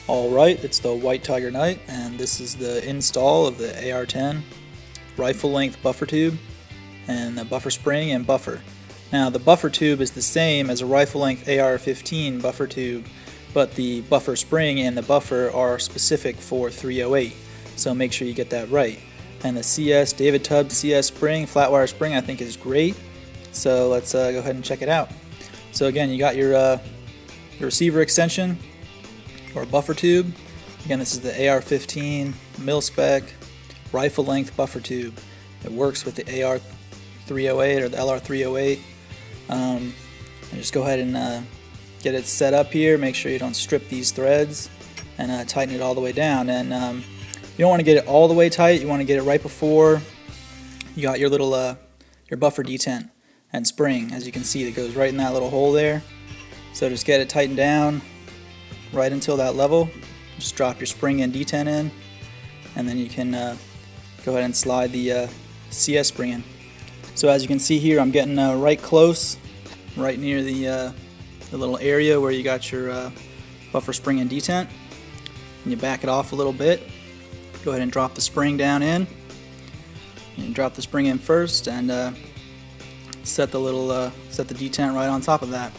Alright, it's the White Tiger Knight, and this is the install of the AR-10 rifle length buffer tube and the buffer spring and buffer. Now the buffer tube is the same as a rifle length AR-15 buffer tube, but the buffer spring and the buffer are specific for 308, so make sure you get that right. And the CS David Tubbs CS spring, flat wire spring, I think is great, so let's go ahead and check it out. So again, you got your receiver extension or buffer tube. Again, this is the AR-15 mil-spec rifle length buffer tube. It works with the AR-308 or the LR-308. And just go ahead and get it set up here. Make sure you don't strip these threads and tighten it all the way down. And you don't want to get it all the way tight. You want to get it right before you got your little your buffer detent and spring. As you can see, it goes right in that little hole there. So just get it tightened down right until that level. Just drop your spring and detent in, and then you can go ahead and slide the CS spring in. So as you can see here, I'm getting right close, right near the little area where you got your buffer spring and detent. And you back it off a little bit. Go ahead and drop the spring down in. You drop the spring in first, and set the detent right on top of that.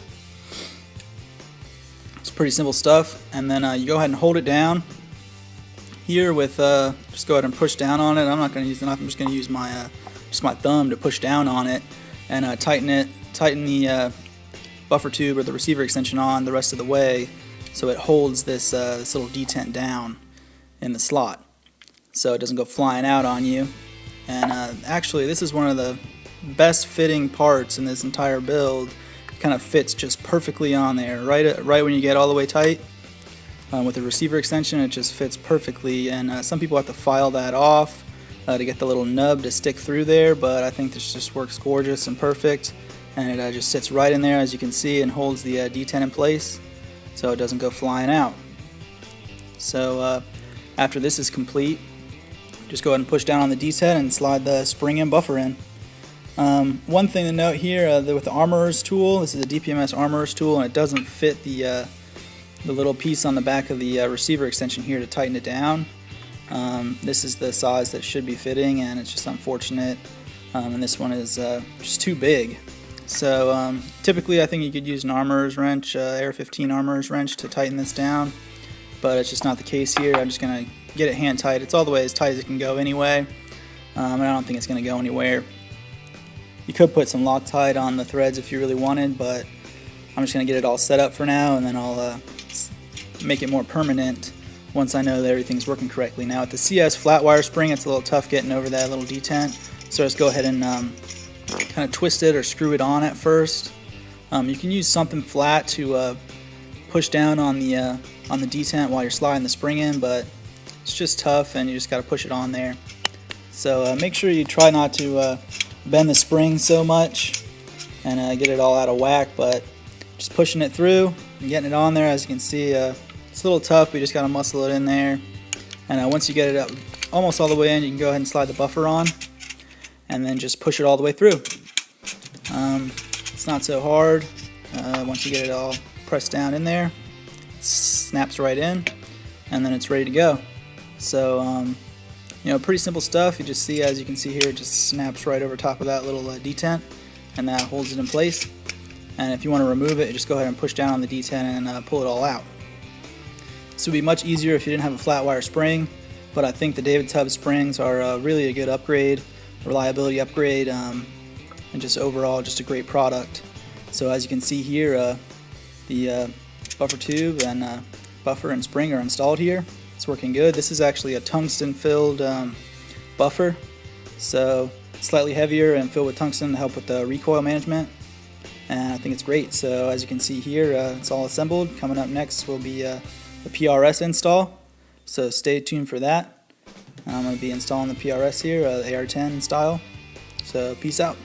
It's pretty simple stuff, and then you go ahead and hold it down here with just go ahead and push down on it. I'm not going to use the knife. I'm just going to use my just my thumb to push down on it and tighten the buffer tube or the receiver extension on the rest of the way, so it holds this little detent down in the slot, so it doesn't go flying out on you. And actually, this is one of the best fitting parts in this entire build. Kind of fits just perfectly on there, right when you get all the way tight. With the receiver extension, it just fits perfectly, and some people have to file that off to get the little nub to stick through there, but I think this just works gorgeous and perfect, and it just sits right in there, as you can see, and holds the detent in place so it doesn't go flying out. So after this is complete, just go ahead and push down on the detent and slide the spring and buffer in. One thing to note here, with the armorer's tool, this is a DPMS armorer's tool, and it doesn't fit the little piece on the back of the receiver extension here to tighten it down. This is the size that should be fitting, and it's just unfortunate, and this one is just too big. So typically I think you could use an armorer's wrench, AR-15 armorer's wrench, to tighten this down, but it's just not the case here. I'm just going to get it hand tight. It's all the way as tight as it can go anyway, and I don't think it's going to go anywhere. You could put some Loctite on the threads if you really wanted, but I'm just going to get it all set up for now, and then I'll make it more permanent once I know that everything's working correctly. Now with the CS flat wire spring, it's a little tough getting over that little detent, so just go ahead and kind of twist it or screw it on at first. You can use something flat to push down on the detent while you're sliding the spring in, but it's just tough, and you just got to push it on there. So make sure you try not to bend the spring so much and get it all out of whack, but just pushing it through and getting it on there. As you can see, it's a little tough, but you just got to muscle it in there, and once you get it up almost all the way in, you can go ahead and slide the buffer on and then just push it all the way through. It's not so hard. Once you get it all pressed down in there, it snaps right in, and then it's ready to go. So you know, pretty simple stuff. You just see, as you can see here, it just snaps right over top of that little detent, and that holds it in place. And if you want to remove it, you just go ahead and push down on the detent and pull it all out. This would be much easier if you didn't have a flat wire spring, but I think the David Tubbs springs are really a good upgrade, reliability upgrade, and just overall just a great product. So as you can see here, the buffer tube and buffer and spring are installed here. It's working good. This is actually a tungsten filled buffer, so slightly heavier and filled with tungsten to help with the recoil management, and I think it's great. So as you can see here, it's all assembled. Coming up next will be the PRS install, so stay tuned for that. I'm going to be installing the PRS here, the AR-10 style. So peace out.